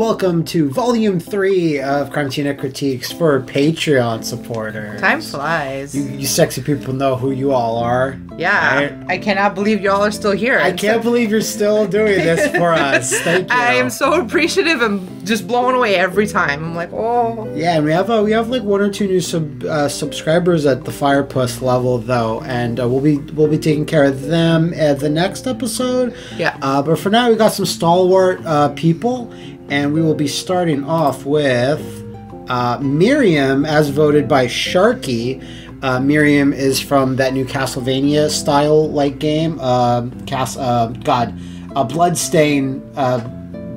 welcome to Volume 3 of Crymetina Critiques for Patreon supporters. Time flies. You sexy people know who you all are. Yeah, right? I cannot believe y'all are still here. I can't believe you're still doing this for us. Thank you. I am so appreciative and just blown away every time. I'm like, oh. Yeah, and we have like 1 or 2 new subscribers at the Firepuss level though, and we'll be taking care of them at the next episode. Yeah. But for now, we got some stalwart people, and we will be starting off with Miriam, as voted by Sharky. Miriam is from that new Castlevania style like game,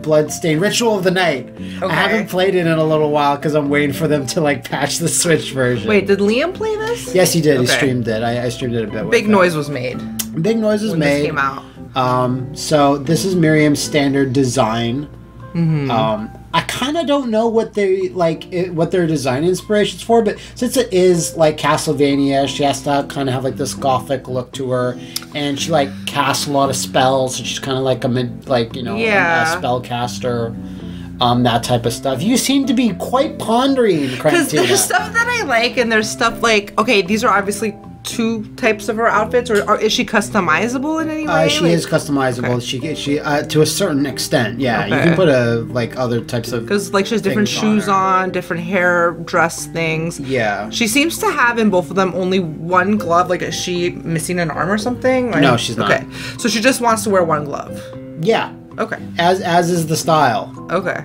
Bloodstain Ritual of the Night. Okay. I haven't played it in a little while because I'm waiting for them to like patch the Switch version. Wait, did Liam play this? Yes, he did. Okay. He streamed it. I streamed it a bit. Big noise was made. Big noise was made. This came out. So this is Miriam's standard design. Mm-hmm. I kind of don't know what they what their design inspirations for, but since it is like Castlevania, she has to kind of have like this gothic look to her, and she like casts a lot of spells. So she's kind of like a spellcaster, that type of stuff. You seem to be quite pondering, because there's stuff that I like, and there's stuff like, okay, these are obviously 2 types of her outfits, or is she customizable in any way? She is customizable. Okay. She to a certain extent, yeah. Okay. You can put other types of, because like she has different shoes on, different hair dress things. Yeah. She seems to have in both of them only 1 glove. Like, is she missing an arm or something? No, she's not. Okay, so she just wants to wear 1 glove. Yeah. Okay. As is the style. Okay.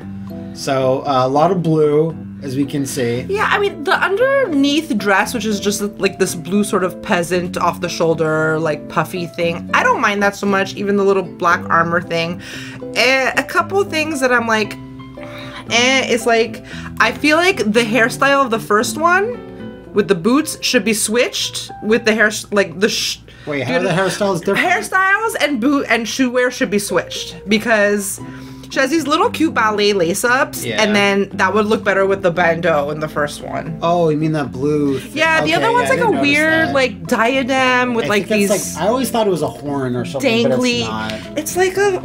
So a lot of blue, as we can see. Yeah, I mean, the underneath dress, which is just like this blue sort of peasant off the shoulder, like puffy thing, I don't mind that so much, even the little black armor thing. A couple things that I'm like, it's like, I feel like the hairstyle of the first one with the boots should be switched with the hair, like the Wait, how are the hairstyles different? Hairstyles and boot and shoe wear should be switched, because she has these little cute ballet lace-ups, and then that would look better with the bandeau in the first one. Oh, you mean that blue thing? Yeah, the other one's like a weird, like, diadem with like these... Like, I always thought it was a horn or something, dangly, but it's not. It's like a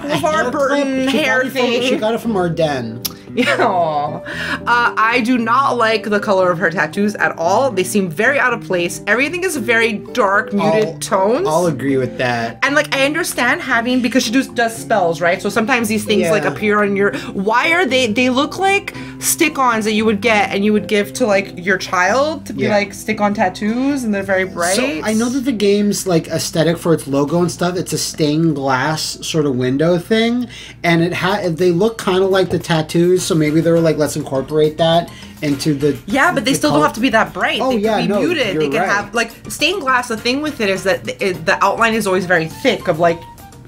LeVar Burton hair thing. She got it from Ardennes. Yeah. I do not like the color of her tattoos at all. They seem very out of place. Everything is very dark, muted tones. I'll agree with that. And like, I understand having, because she does spells, right? So sometimes these things like appear on your... Why are they look like stick-ons that you would get and you would give to like your child to be like stick-on tattoos, and they're very bright. So I know that the game's like aesthetic for its logo and stuff, it's a stained glass sort of window thing, and they look kind of like the tattoos. So maybe they were like, let's incorporate that into the... Yeah, but they still don't have to be that bright. Oh, they can be muted. They can have, like, stained glass, the thing with it is that the outline is always very thick of, like,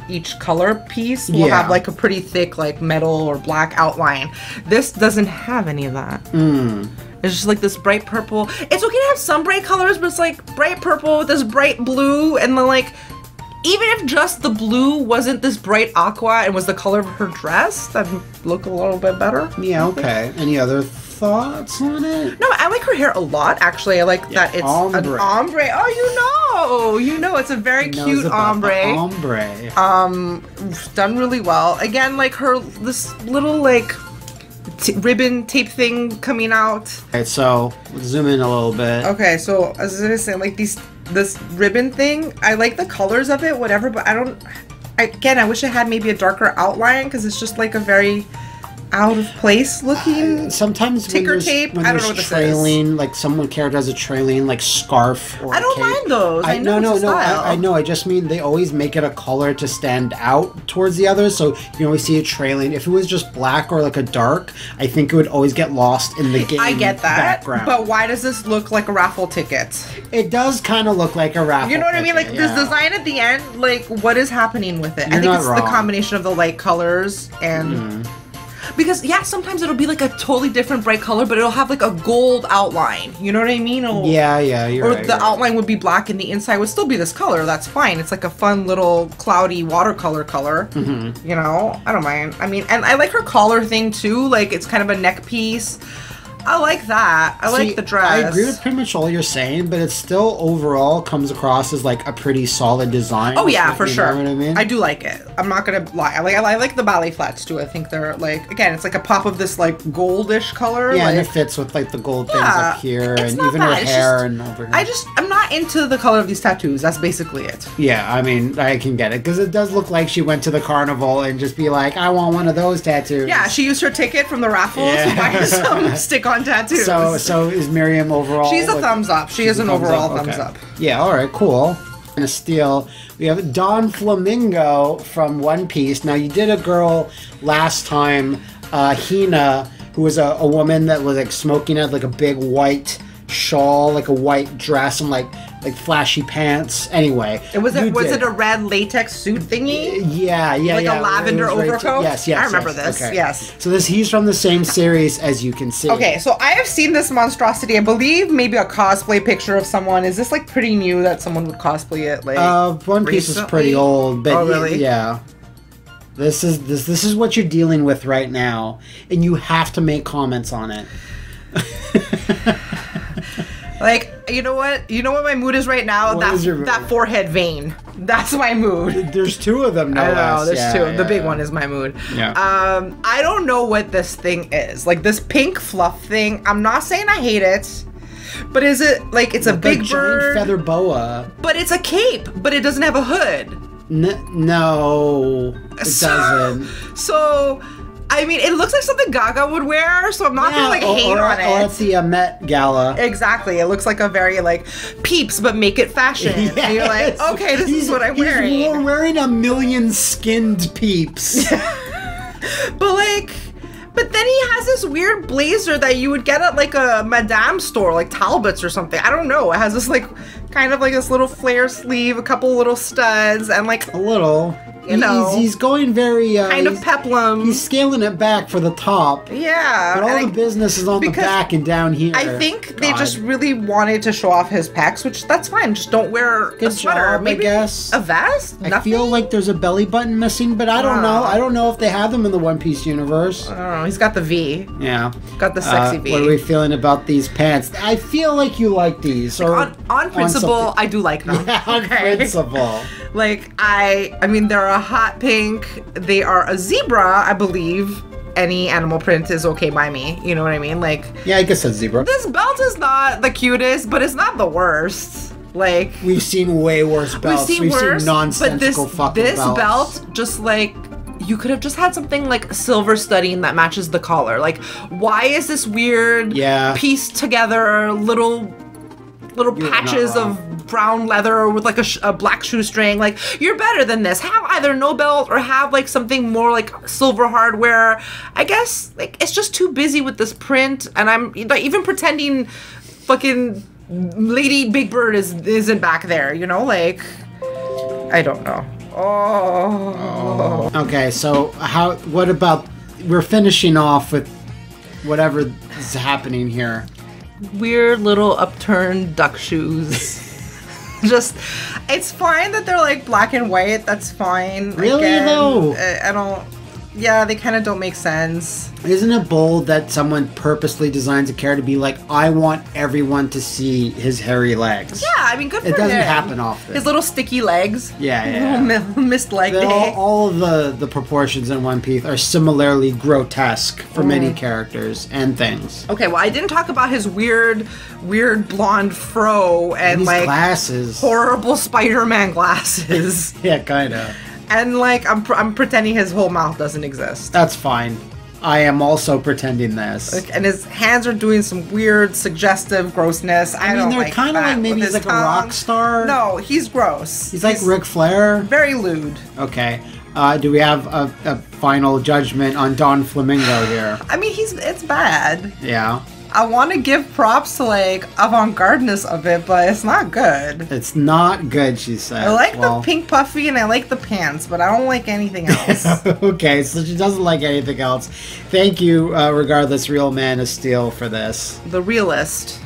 each color piece will have, like, a pretty thick, like, metal or black outline. This doesn't have any of that. It's just, like, this bright purple. It's okay to have some bright colors, but it's, like, bright purple with this bright blue, and then, like... Even if just the blue wasn't this bright aqua and was the color of her dress, that'd look a little bit better. Yeah, okay. Any other thoughts on it? No, I like her hair a lot, actually. I like that it's an ombre. Oh, you know, it's a very cute ombre. Done really well. Again, like this little, like, ribbon tape thing coming out. Alright, so let's zoom in a little bit. Okay, so as I was saying, like this ribbon thing, I like the colors of it, whatever, but I wish it had maybe a darker outline, because it's just like a very out of place looking sometimes ticker tape. I don't know what this is. Like someone character has a trailing like scarf or I don't mind those. I know. I just mean they always make it a color to stand out towards the others, so you can always see it trailing. If it was just black or like a dark, I think it would always get lost in the game. I get that, background. But why does this look like a raffle ticket? It does kind of look like a raffle. You know what I mean? Like this design at the end, like what is happening with it? I think it's the combination of the light colors and. Because, sometimes it'll be like a totally different bright color, but it'll have like a gold outline. You know what I mean? You're right. Or the outline would be black and the inside would still be this color. That's fine. It's like a fun little cloudy watercolor color. You know? I don't mind. I mean, and I like her collar thing too. Like, it's kind of a neck piece. I like that. I like the dress. I agree with pretty much all you're saying, but it still overall comes across as like a pretty solid design. Oh yeah, for sure. You know what I mean? I do like it. I'm not gonna lie. I like the ballet flats too. I think they're like, again, it's like a pop of this like goldish color. Yeah, like, and it fits with like the gold things up here, and even bad. her hair and over here. I'm not into the color of these tattoos. That's basically it. Yeah, I mean, I can get it because it does look like she went to the carnival and just be like, I want one of those tattoos. Yeah, she used her ticket from the raffle to buy some stick-on tattoos. So is Miriam overall? She's a thumbs up. She is an overall thumbs up. Yeah, all right, cool. And a steal. We have Don Flamingo from One Piece. Now, you did a girl last time, Hina, who was a woman that was like smoking out like a big white shawl, like a white dress, and like flashy pants. Anyway, was it a red latex suit thingy? Yeah, like a lavender overcoat. Yes, I remember this. Okay. Yes. So he's from the same series, as you can see. Okay, so I have seen this monstrosity. I believe maybe a cosplay picture of someone. Is this like pretty new that someone would cosplay it? Like One Piece is pretty old, but really? Yeah. This is what you're dealing with right now, and you have to make comments on it. Like, you know what my mood is right now? That forehead vein. That's my mood. There's two of them, no less. I know, there's two. The big one is my mood. Yeah. I don't know what this thing is. Like, this pink fluff thing, I'm not saying I hate it, but is it, like, it's a big bird? Giant feather boa. But it's a cape, but it doesn't have a hood. No, it doesn't. So... I mean, it looks like something Gaga would wear, so I'm not gonna like hate on it. Or it's the Met Gala. Exactly. It looks like a very like Peeps, but make it fashion. Yes. And you're like, okay, this is what I'm wearing. He's wearing a million skinned Peeps. But then he has this weird blazer that you would get at like a Madame store, like Talbot's or something. I don't know. It has this like kind of like this little flare sleeve, a couple little studs, and like a little. You know, he's going very kind of peplum. He's scaling it back for the top. Yeah, but all the business is on the back and down here. I think they just really wanted to show off his pecs, which that's fine. Just don't wear a sweater. Maybe I guess a vest. I feel like there's a belly button missing, but I don't know. I don't know if they have them in the One Piece universe. I don't know. He's got the V. Yeah, got the sexy V. What are we feeling about these pants? I feel like you like these. Or on principle, I do like them. Yeah, on principle. Like, I mean, they're a hot pink. They are a zebra, I believe. Any animal print is okay by me. You know what I mean? Like, yeah, I guess that's zebra. This belt is not the cutest, but it's not the worst. Like, we've seen way worse belts. We've seen nonsensical fucking belts. This belt, just like, you could have just had something like silver studding that matches the collar. Like, why is this weird pieced together little patches of brown leather with like a black shoestring? Like, you're better than this. Have either no belt or have like something more like silver hardware. I guess like it's just too busy with this print, and I'm like, even pretending fucking Lady Big Bird isn't back there, you know? Like, I don't know. Oh. Okay, so what about, we're finishing off with whatever is happening here. Weird little upturned duck shoes. Just, it's fine that they're like black and white. That's fine. Really, though? I don't. Yeah, they kind of don't make sense. Isn't it bold that someone purposely designs a character to be like, I want everyone to see his hairy legs? Yeah, I mean, good for him. It doesn't happen often. His little sticky legs. Yeah. Little missed leg day. All of the proportions in One Piece are similarly grotesque for many characters and things. Okay, well, I didn't talk about his weird blonde fro and like glasses. Horrible Spider-Man glasses. Yeah, kind of. And like, I'm pretending his whole mouth doesn't exist. That's fine. I am also pretending this. Like, and his hands are doing some weird, suggestive grossness. I mean, they're kind of like maybe he's like a rock star. No, he's gross. He's like Ric Flair. Very lewd. Okay. Do we have a final judgment on Don Flamingo here? I mean, it's bad. Yeah. I want to give props to like avant-gardeness of it, but it's not good. It's not good, she said. I like the pink puffy and I like the pants, but I don't like anything else. Okay, so she doesn't like anything else. Thank you, regardless, Real Man of Steel, for this. The realist.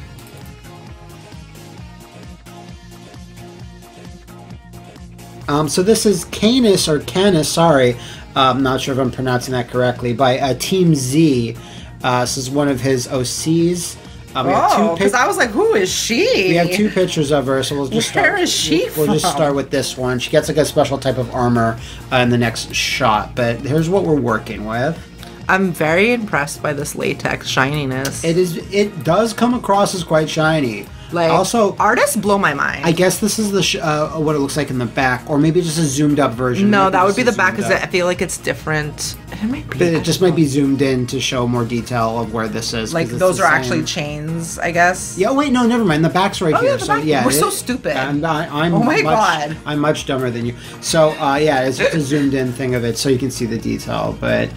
So this is Canis, sorry. I'm not sure if I'm pronouncing that correctly, by Team Z. This is one of his OCs. Because I was like, who is she? We have 2 pictures of her, so we'll just start. Where is she from? We'll just start with this one. She gets like a special type of armor in the next shot, but here's what we're working with. I'm very impressed by this latex shininess. It does come across as quite shiny. Like, also, artists blow my mind. I guess this is the what it looks like in the back, or maybe just a zoomed up version. No, that would be the back, because I feel like it's different. It might be. It just might be zoomed in to show more detail of where this is. Like those are actually chains, I guess. Yeah. Wait, no, never mind. The back's right here. Yeah, so yeah, we're so stupid. I'm oh my god. I'm much dumber than you. So yeah, it's just a zoomed in thing of it, so you can see the detail, but.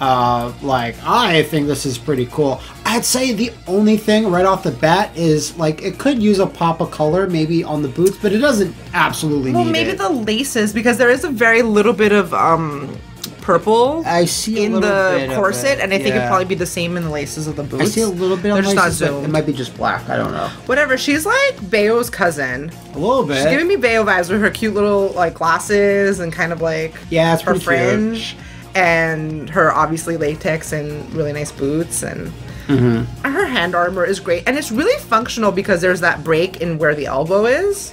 Like, I think this is pretty cool. I'd say the only thing right off the bat is, like, it could use a pop of color maybe on the boots, but it doesn't absolutely need it. Well, maybe the laces, because there is a very little bit of, purple I see in the corset, and I think it'd probably be the same in the laces of the boots. I see a little bit on the laces, but it might be just black. I don't know. Whatever. She's like Bayo's cousin. A little bit. She's giving me Bayo vibes with her cute little, like, glasses and kind of, like, it's her pretty fringe. Cute. And her obviously latex and really nice boots, and her hand armor is great, and it's really functional because there's that break in where the elbow is.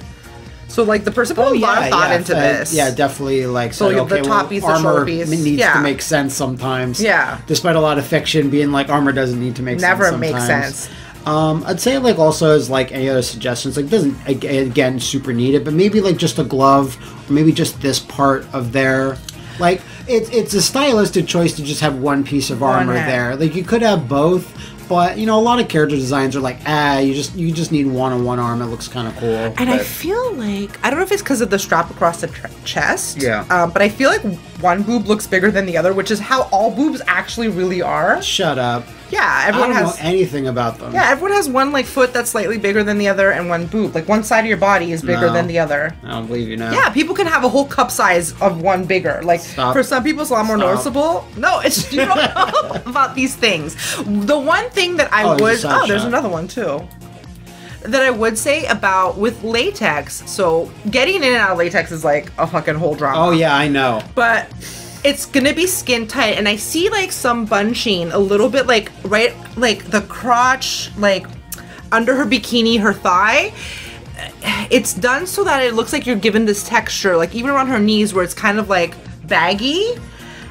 So like the person put a lot of thought into this. Yeah, definitely. Like so, okay, the top piece, the short piece, needs to make sense sometimes. Yeah. Despite a lot of fiction being like armor doesn't need to make sense. Never makes sense. I'd say like also as like any other suggestions, like doesn't again super need it, but maybe like just a glove, or maybe just this part of their. Like, it's a stylistic choice to just have one piece of armor there. Like, you could have both, but, you know, a lot of character designs are like, you just need one on one arm. It looks kind of cool. And I feel like, I don't know if it's because of the strap across the chest. Yeah. But I feel like one boob looks bigger than the other, which is how all boobs actually really are. Shut up. Yeah, everyone I don't know anything about them. Yeah, everyone has one like foot that's slightly bigger than the other, and one boob. Like one side of your body is bigger than the other. I don't believe you now. Yeah, people can have a whole cup size of one bigger. Like for some people, it's a lot more noticeable. No, it's you don't know about these things. The one thing that I would there's another one too. That I would say about with latex. So getting in and out of latex is like a fucking whole drama. Oh yeah, I know. But. It's gonna be skin tight, and I see like some bunching a little bit like right like the crotch, like under her bikini, her thigh. It's done so that it looks like you're given this texture, like even around her knees where it's kind of like baggy.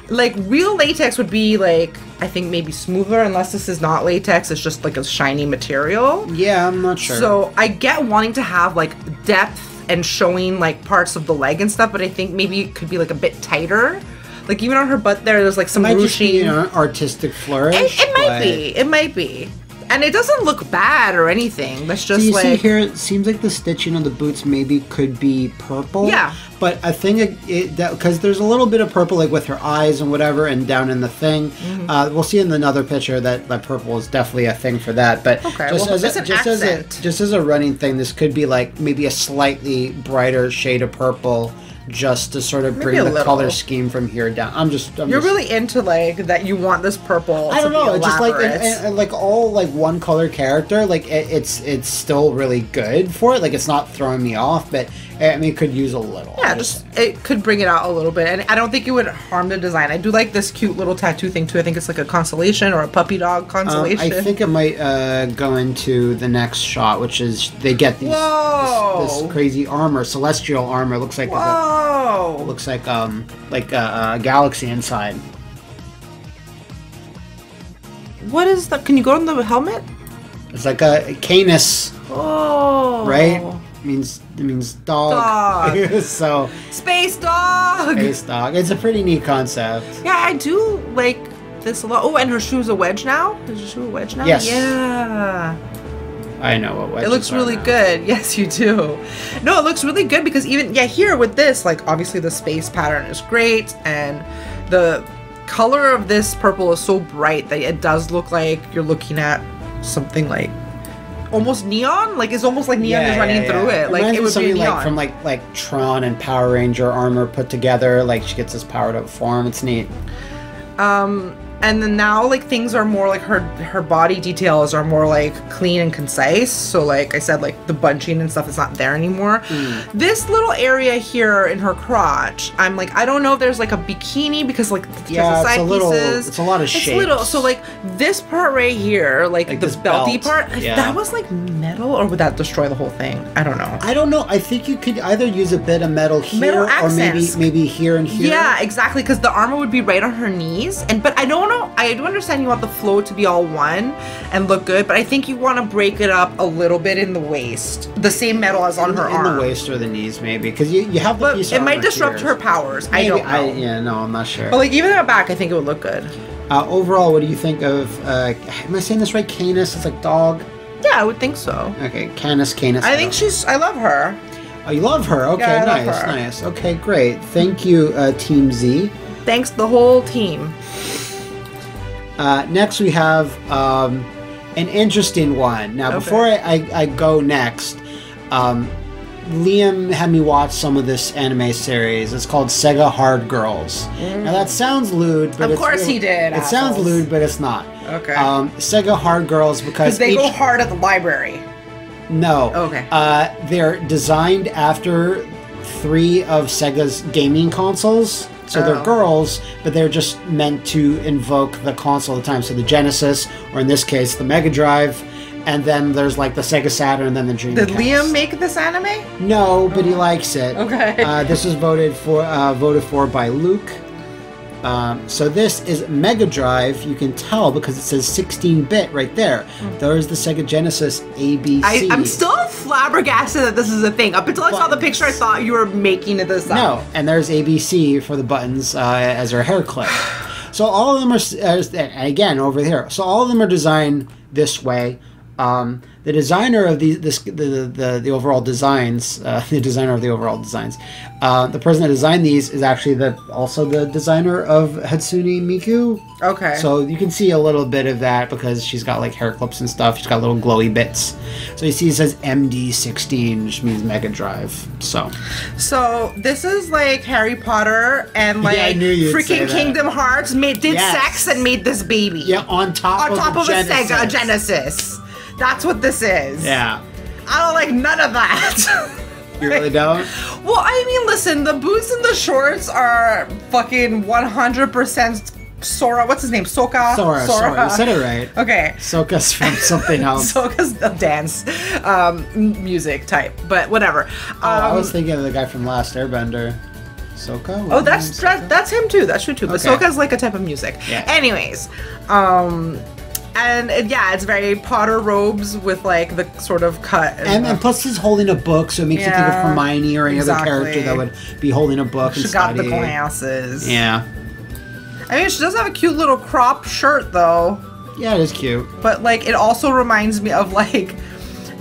Like real latex would be like, I think maybe smoother, unless this is not latex, it's just like a shiny material. Yeah, I'm not sure. So I get wanting to have like depth and showing like parts of the leg and stuff, but I think maybe it could be like a bit tighter. Like, even on her butt there's, like, some ruching. It might just be an artistic flourish. It might be. It might be. And it doesn't look bad or anything. That's just, like... see here, it seems like the stitching on the boots maybe could be purple. Yeah. But I think because there's a little bit of purple, like, with her eyes and whatever, and down in the thing. We'll see in another picture that purple is definitely a thing for that. But just as a running thing, this could be, like, maybe a slightly brighter shade of purple, just to sort of bring the color scheme from here down. You're really into like that. You want this purple. I don't know. It's just like and like all like one color character. Like it's still really good for it. Like it's not throwing me off, but I mean it could use a little. Yeah, it could bring it out a little bit, and I don't think it would harm the design. I do like this cute little tattoo thing too. I think it's like a constellation or a puppy dog constellation. I think it might go into the next shot, which is they get this crazy armor, celestial armor. It looks like. It looks like a galaxy inside. What is that? Can you go on the helmet? It's like a Canis. Oh. Right? It means dog. So space dog. Space dog. It's a pretty neat concept. Yeah, I do like this a lot. Oh, and her shoe's a wedge now? Is her shoe a wedge now? Yes. Yeah. I know what wedges it looks really good. Yes, you do. No, it looks really good because even here with this, like obviously the space pattern is great, and the color of this purple is so bright that it does look like you're looking at something like almost neon. Like it's almost like neon is running through it. Like it would be neon. Like from like Tron and Power Ranger armor put together. Like she gets this powered up form. It's neat. And then now, like, things are more like her body details are more like clean and concise. So, like I said, like the bunching and stuff is not there anymore. This little area here in her crotch, I'm like, I don't know if there's like a bikini because like the side pieces. It's a lot of shapes. It's little. So like this part right here, like the belty part, that was like metal, or would that destroy the whole thing? I don't know. I don't know. I think you could either use a bit of metal here or maybe here and here. Yeah, exactly. Because the armor would be right on her knees, but I don't know. I do understand you want the flow to be all one and look good, but I think you want to break it up a little bit in the waist. The same metal as on her arm. In the waist or the knees, maybe. Because you have the piece of armor. It might disrupt her powers. Maybe. I don't know. I'm not sure. But like even in the back, I think it would look good. Overall, what do you think of, am I saying this right? Canis? It's like dog? Yeah, I would think so. Okay, Canis. I think I love her. Oh, you love her? Okay, yeah, nice. Okay, great. Thank you, Team Z. Thanks, the whole team. Next, we have an interesting one. Now, before I go next, Liam had me watch some of this anime series. It's called Sega Hard Girls. Now, that sounds lewd, but of course he did. It sounds lewd, but it's not. Okay. Sega Hard Girls because they go hard at the library. No. Okay. They're designed after 3 of Sega's gaming consoles. So they're girls, but they're just meant to invoke the console all the time. So the Genesis, or in this case, the Mega Drive, and then there's like the Sega Saturn, and then the Dreamcast. Did Liam make this anime? No, but he likes it. Okay. This was voted for by Luke. So this is Mega Drive. You can tell because it says 16-bit right there. There's the Sega Genesis ABC. I'm still flabbergasted that this is a thing. Up until I saw the picture, I thought you were making this up. No, and there's ABC for the buttons as her hair clip. So all of them are, again, over here. So all of them are designed this way. The designer of the overall designs, the person that designed these is actually also the designer of Hatsune Miku. Okay. So you can see a little bit of that because she's got like hair clips and stuff. She's got little glowy bits. So you see it says MD16, which means Mega Drive. So this is like Harry Potter and like freaking Kingdom Hearts did sex and made this baby. Yeah, on top of a Sega Genesis. That's what this is. Yeah. I don't like none of that. You really don't? Well, I mean, listen, the boots and the shorts are fucking 100% Sora. What's his name? Sokka? Sora. You said it right. Okay. Sokka's from something else. Sokka's a dance music type, but whatever. I was thinking of the guy from Last Airbender. Sokka? Oh, that's him too. That's true too. But Sokka's like a type of music. Yeah. Anyways, and it's very Potter robes with like the sort of cut. And plus he's holding a book, so it makes you think of Hermione or any other character that would be holding a book and study. She got the glasses. Yeah. I mean, she does have a cute little crop shirt, though. Yeah, it is cute. But, like, it also reminds me of, like,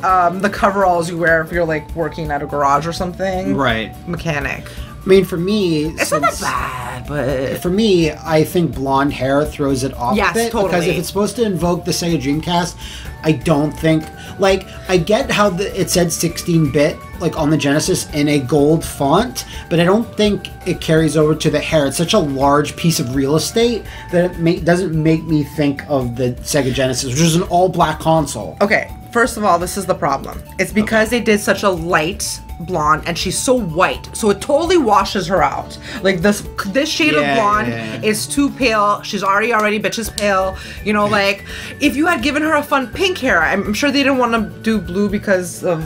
the coveralls you wear if you're, like, working at a garage or something. Right. Mechanic. I mean, for me... It's not that bad, but... For me, I think blonde hair throws it off a bit. Totally. Because if it's supposed to invoke the Sega Dreamcast, I don't think... Like, I get how it said 16-bit, like, on the Genesis in a gold font, but I don't think it carries over to the hair. It's such a large piece of real estate that it doesn't make me think of the Sega Genesis, which is an all-black console. Okay, first of all, this is the problem. It's because they did such a light blonde and she's so white, so it totally washes her out. Like this shade of blonde is too pale. She's already bitch is pale, you know. Like if you had given her a fun pink hair, I'm sure they didn't want to do blue because of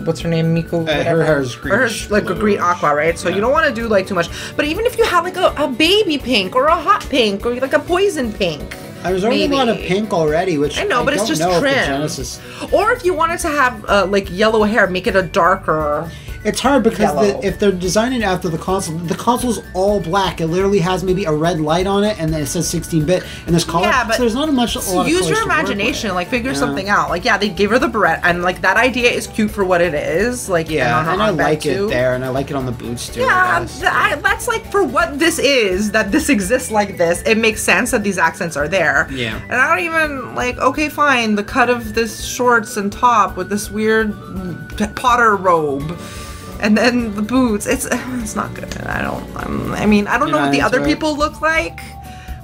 what's her name, Miku, her hair's green, like a green aqua, right? So you don't want to do like too much. But even if you had like a baby pink or a hot pink or like a poison pink, there's already a lot of pink already, which I know, but it's just trim. Genesis... Or if you wanted to have like yellow hair, make it a darker. It's hard because if they're designing after the console's all black. It literally has maybe a red light on it, and then it says 16-bit, and there's color. Yeah, but so there's not much. Use your imagination, like figure something out. Like they gave her the beret, and like that idea is cute for what it is. Like and I like it there, and I like it on the boots too. Yeah, that's like for what this is. That this exists like this. It makes sense that these accents are there. Yeah, and I don't even like. Okay, fine. The cut of this shorts and top with this weird Potter robe. And then the boots, it's not good. I don't know what the other people look like,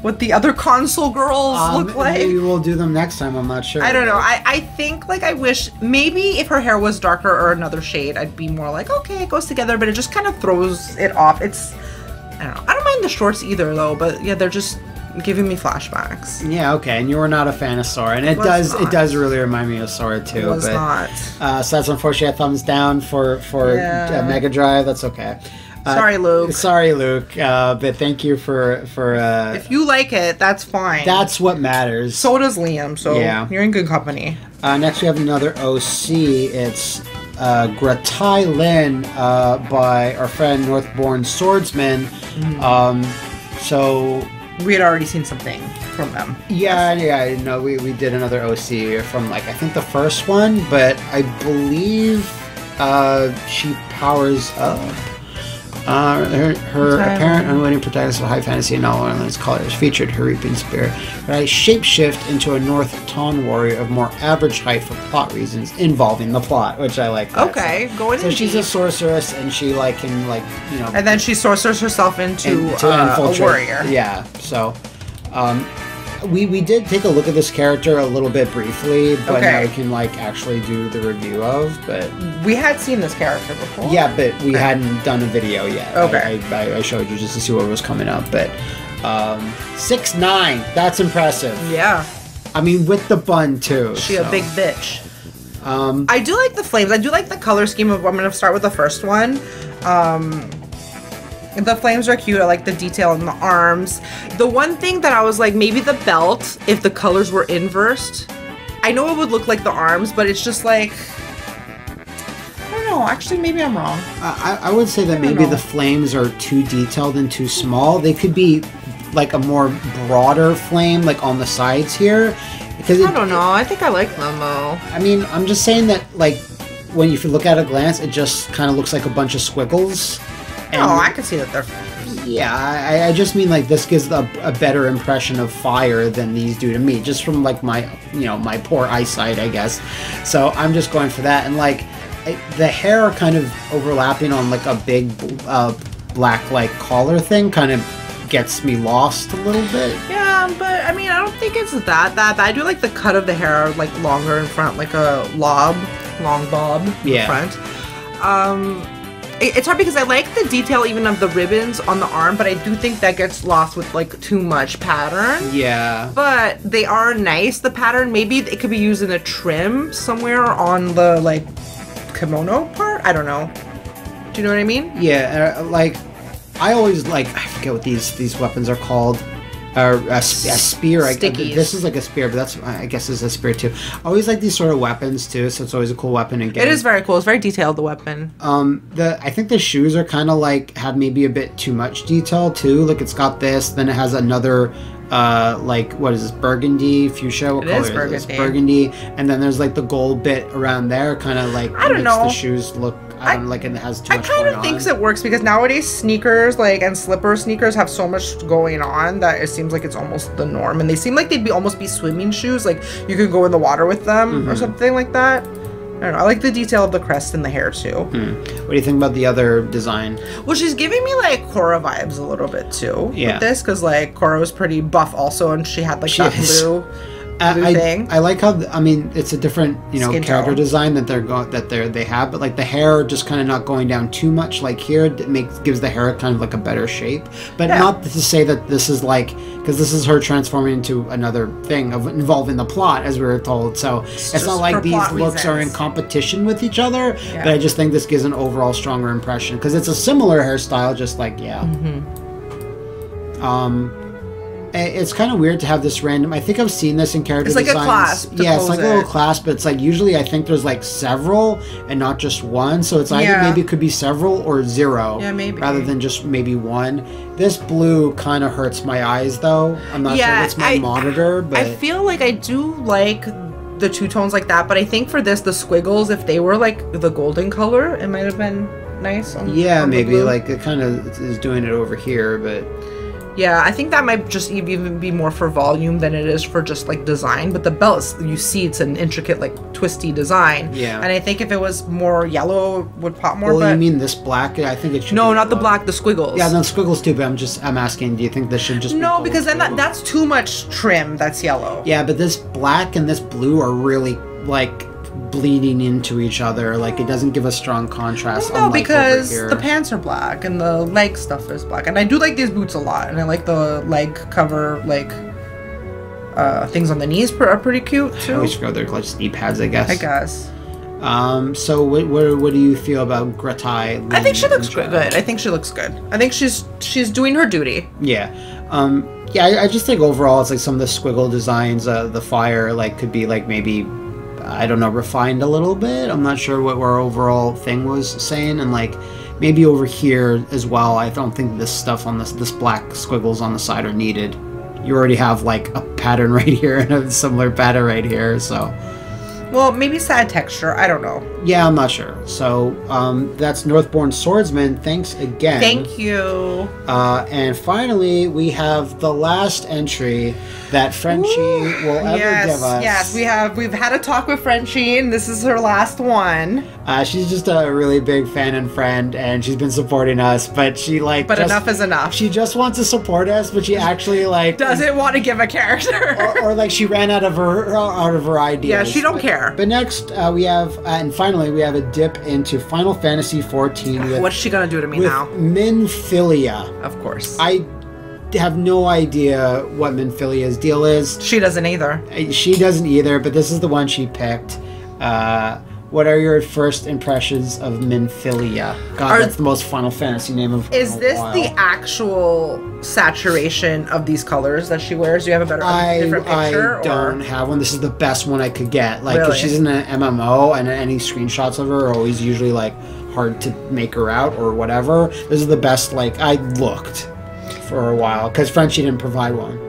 what the other console girls look like. Maybe we'll do them next time. I'm not sure. I don't know. I think, like, I wish maybe if her hair was darker or another shade, I'd be more like, okay, it goes together, but it just kind of throws it off. It's, I don't know. I don't mind the shorts either, though, but yeah, they're just giving me flashbacks. Yeah, okay, and you were not a fan of Sora, and it does really remind me of Sora too. It was not. So that's unfortunately a thumbs down for Mega Drive. That's okay. Sorry, Luke. Sorry, Luke. But thank you for. If you like it, that's fine. That's what matters. So does Liam. So you're in good company. Next, we have another OC. It's Gratai Lin by our friend Northbourne Swordsman. So we had already seen something from them. Yeah. No, we did another OC from, like, I think the first one, but I believe she powers up. Her apparent unwitting protagonist of a high fantasy novel and its colors featured her reaping spear. But I shapeshift into a North Ton warrior of more average height for plot reasons involving the plot, which I like that. Okay, so she's a sorceress, and she, like, can, like, you know... And then she sorcerers herself into a warrior. Yeah, so... We did take a look at this character a little bit briefly, but now we can, like, actually do the review of, but... We had seen this character before. Yeah, but we hadn't done a video yet. Okay. I showed you just to see what was coming up, but... 6'9", that's impressive. Yeah. I mean, with the bun, too. She a big bitch. I do like the flames. I do like the color scheme of... I'm going to start with the first one. The flames are cute. I like the detail in the arms. The one thing that I was like, maybe the belt, if the colors were inversed. I know it would look like the arms, but it's just like... I don't know. Actually, maybe I'm wrong. I would say that maybe the flames are too detailed and too small. They could be like a more broader flame, like on the sides here. Because I don't know. I think I like them, though. I mean, I'm just saying that, like, when you look at a glance, it just kind of looks like a bunch of squiggles. And, I can see that they're flames. Yeah, I just mean, like, this gives a better impression of fire than these do to me, just from, like, my, you know, my poor eyesight, I guess. So I'm just going for that. And, like, the hair kind of overlapping on, like, a big black, like, collar thing kind of gets me lost a little bit. Yeah, but, I mean, I don't think it's that bad. I do like the cut of the hair, like, longer in front, like a long bob in front. It's hard because I like the detail even of the ribbons on the arm, but I do think that gets lost with, like, too much pattern. Yeah. But they are nice, the pattern. Maybe it could be used in a trim somewhere on the, like, kimono part? I don't know. Do you know what I mean? Yeah, like, I always, like, I forget what these weapons are called. A spear. This is like a spear, but that's, I guess, is a spear too. I always like these sort of weapons too, so it's always a cool weapon. And it is very cool. It's very detailed, the weapon. I think the shoes are kind of like have maybe a bit too much detail too. Like, it's got this, then it has another. Like, what is this, burgundy, fuchsia? What color is burgundy. This? Burgundy, and then there's like the gold bit around there, kind of like I don't know. The shoes look. I don't like it has too much. I kind of think it works because nowadays sneakers, like, and slipper sneakers have so much going on that it seems like it's almost the norm, and they seem like they'd almost be swimming shoes. Like, you could go in the water with them or something like that. I don't know. I like the detail of the crest and the hair too. What do you think about the other design? Well, she's giving me like Korra vibes a little bit too. Yeah. With this, because like Korra was pretty buff also, and she had like that blue thing. I like how I mean, it's a different, you know, character design that they have, but like the hair just kind of not going down too much. Like here, it gives the hair kind of like a better shape, but not to say that this is like, because this is her transforming into another thing involving the plot, as we were told. So it's not like these looks are in competition with each other. Yeah. But I just think this gives an overall stronger impression because it's a similar hairstyle, just like It's kind of weird to have this random. I think I've seen this in character designs. It's like a clasp. Yeah, it's like a little clasp, but it's like usually I think there's like several and not just one. So it's either maybe it could be several or zero. Yeah, maybe. Rather than just maybe one. This blue kind of hurts my eyes though. I'm not sure it's my monitor, but I feel like I do like the two tones like that, but I think for this, the squiggles, if they were like the golden color, it might have been nice. Maybe like it kind of is doing it over here, but. Yeah, I think that might just even be more for volume than it is for just like design. But the belt, you see, it's an intricate, like twisty design. Yeah. And I think if it was more yellow, it would pop more. Well, but you mean this black? I think it should. No, be not the black, the squiggles. Yeah, no squiggles too. But I'm asking. Do you think this should just? No, be because then squiggles? that's too much trim. That's yellow. Yeah, but this black and this blue are really like bleeding into each other. Like it doesn't give a strong contrast. No, because the pants are black and the leg stuff is black, and I do like these boots a lot, and I like the leg cover like things on the knees are pretty cute too. I always forgot they're like knee pads, I guess. So what do you feel about Gratai? I think she looks good. I think she looks good. I think she's doing her duty. Yeah. I just think overall it's like some of the squiggle designs, the fire like could be like maybe, I don't know, refined a little bit. I'm not sure what our overall thing was saying, and like maybe over here as well. I don't think this stuff on this black squiggles on the side are needed. You already have like a pattern right here and a similar pattern right here, so. Well, maybe sad texture. I don't know. Yeah, I'm not sure. So that's Northbourne Swordsman. Thanks again. Thank you. And finally, we have the last entry that Frenchie will ever give us. Yes, we've had a talk with Frenchie, and this is her last one. She's just a really big fan and friend, and she's been supporting us. But she like. But enough is enough. She just wants to support us, but she actually like doesn't want to give a character, or like she ran out of her ideas. Yeah, she don't care. But next we have, and finally we have a dip into Final Fantasy XIV. What's she gonna do to me now? Philia. Of course. I have no idea what Philia's deal is. She doesn't either. She doesn't either, but this is the one she picked. What are your first impressions of Philia? God, that's the most Final Fantasy name of Is this the actual saturation of these colors that she wears? Do you have a different picture? I don't have one. This is the best one I could get. Like, Really? because she's in an MMO, and any screenshots of her are always usually, like, hard to make her out or whatever. This is the best, like, I looked for a while, because Frenchie didn't provide one.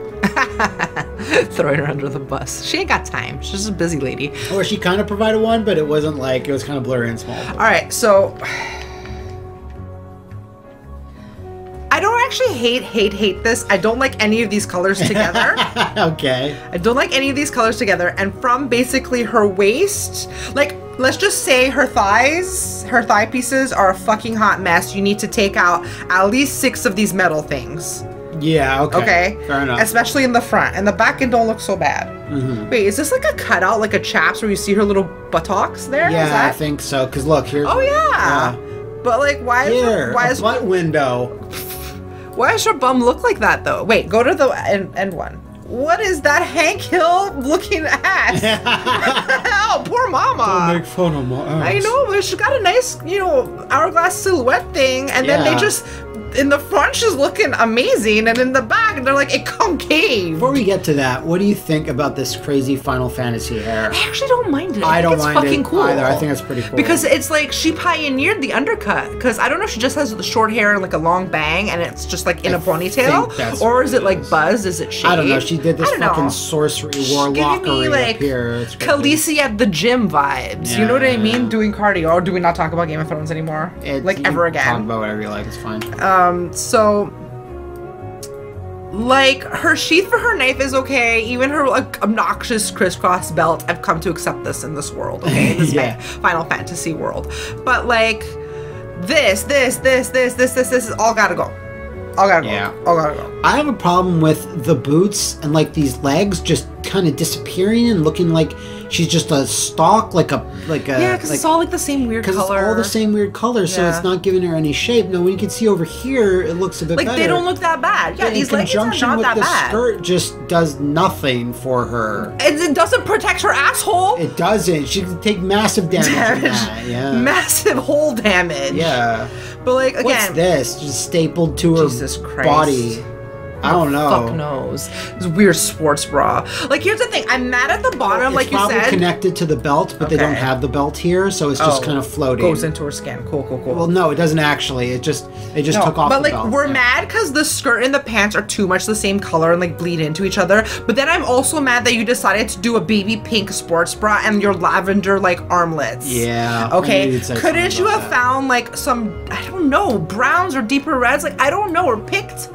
Throwing her under the bus. She ain't got time. She's just a busy lady. Or she kind of provided one, but it wasn't like, it was kind of blurry and small. Alright, so I don't actually hate this. I don't like any of these colors together. Okay. I don't like any of these colors together. And from basically her waist, like, let's just say her thigh pieces are a fucking hot mess. You need to take out at least 6 of these metal things. Yeah, okay. Fair enough. Especially in the front. And the back end don't look so bad. Mm-hmm. Wait, is this like a cutout, like a chaps where you see her little buttocks there? Yeah, I think so. Because look, here's... Oh, yeah. But, like, why is butt window. Why does her bum look like that, though? Wait, go to the end one. What is that Hank Hill looking ass? Oh, poor mama. Don't make fun of my ass. I know, but she's got a nice, hourglass silhouette thing, and then they just... In the front, she's looking amazing, and in the back, they're like a concave. Before we get to that, what do you think about this crazy Final Fantasy hair? I actually don't mind it. I don't mind fucking it cool. either. I think it's pretty cool. Because it's like she pioneered the undercut. Because I don't know if she just has the short hair and like a long bang, and it's just like in a ponytail, or is it like buzz? Is it shaved? I don't know. She did this fucking sorcery warlockery like up here. Khaleesi at the gym vibes. Yeah. You know what I mean? Doing cardio. Or do we not talk about Game of Thrones anymore? Like ever again? Talk about whatever you like. It's fine. So, like, her sheath for her knife is okay. Even her like obnoxious crisscross belt, I've come to accept this in this world, okay? In this Final Fantasy world. But like, this is all gotta go. All gotta go. All gotta go. I have a problem with the boots and like these legs just kind of disappearing and looking like she's just a stalk, because it's all like the same weird color. Because it's all the same weird color, so it's not giving her any shape. Now, when you can see over here, it looks a bit better. Like, they don't look that bad. Yeah, these leggings are not that bad. The skirt just does nothing for her. And it doesn't protect her asshole. It doesn't. She can take massive damage from that. Yeah. Massive hole damage. Yeah. But like, again, what's this? Just stapled to her body. I don't know. Fuck knows. It's a weird sports bra. Like, here's the thing. I'm mad at the bottom, like you said. It's probably connected to the belt, but they don't have the belt here, so it's just kind of floating. Goes into her skin. Cool. Well, no, it doesn't actually. It just took off the belt. But, like, we're mad because the skirt and the pants are too much the same color and, like, bleed into each other. But then I'm also mad that you decided to do a baby pink sports bra and your lavender, like, armlets. Yeah. Okay? Couldn't you have found, like, some, I don't know, browns or deeper reds? Like, I don't know, or picked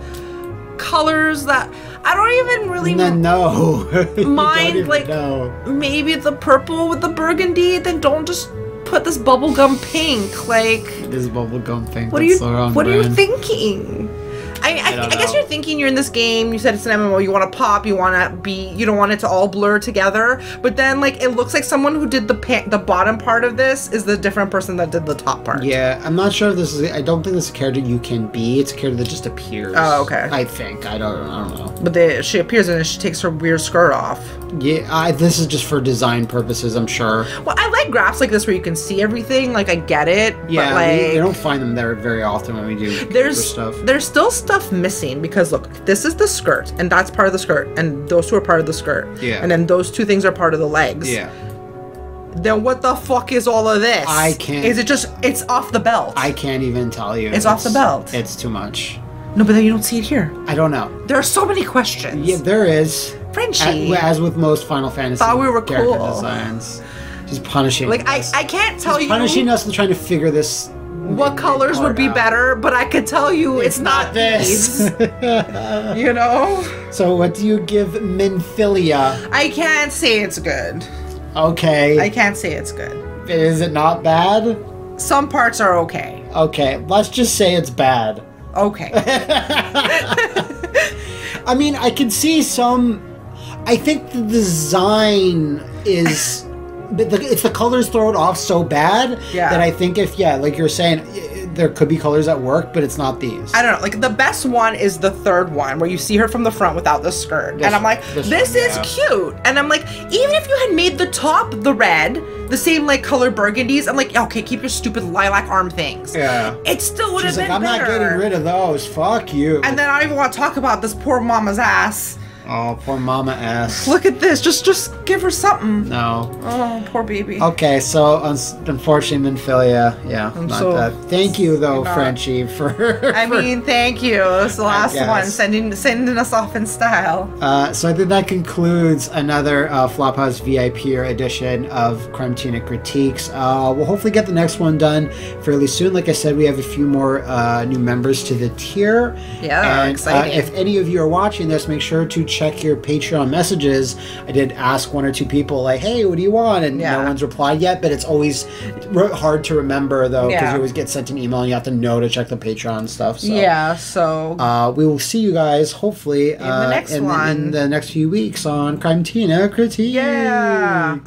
colors that I don't even really no. mind. Like maybe the purple with the burgundy. Then don't just put this bubblegum pink. Like this bubblegum pink. What are you thinking? I guess you're thinking you're in this game. You said it's an MMO. You want to pop. You want to be. You don't want it to all blur together. But then, like, it looks like someone who did the bottom part of this is the different person that did the top part. Yeah, I'm not sure if this is. I don't think this is a character you can be. It's a character that just appears. Oh, okay. I think. I don't know. But she appears and she takes her weird skirt off. Yeah, this is just for design purposes, I'm sure. Well, I like graphs like this where you can see everything. Like, I get it. Yeah, but, like, we don't find them there very often when we do stuff. There's still stuff missing because, look, this is the skirt, and that's part of the skirt, and those two are part of the skirt. Yeah. And then those two things are part of the legs. Yeah. Then what the fuck is all of this? I can't. Is it just, it's off the belt? I can't even tell you. It's off the belt. It's too much. No, but then you don't see it here. I don't know. There are so many questions. Yeah, there is. Frenchie. As with most Final Fantasy thought we were character cool. designs. She's punishing like, us. I can't tell you. Punishing us and trying to figure this. What colors would be better, but I could tell you it's not this. You know? So what do you give Philia? I can't say it's good. Okay. I can't say it's good. Is it not bad? Some parts are okay. Okay, let's just say it's bad. Okay. I mean, I can see some. I think the design is. It's the colors throw it off so bad that I think like you're saying, there could be colors that work, but it's not these. I don't know. Like, the best one is the third one where you see her from the front without the skirt. And I'm like, this is cute. And I'm like, even if you had made the top the red, the same, like, color burgundies, I'm like, okay, keep your stupid lilac arm things. Yeah. It still would have been better. I'm not getting rid of those. Fuck you. And then I don't even want to talk about this poor mama's ass. Oh, poor mama ass. Look at this. Just give her something. No. Oh, poor baby. Okay, so unfortunately, Philia, that. Thank you, though, Frenchie, for... I mean, thank you. It's the last one, sending us off in style. So I think that concludes another Flophouse VIP edition of Crymetina Critiques. We'll hopefully get the next one done fairly soon. Like I said, we have a few more new members to the tier. Yeah, and, exciting. If any of you are watching this, make sure to check your Patreon messages. I did ask one or two people, like, hey, what do you want? And no one's replied yet, but it's always hard to remember, though, because you always get sent an email and you have to know to check the Patreon stuff. So, we will see you guys, hopefully, in the next few weeks on Crymetina Critiques. Yeah.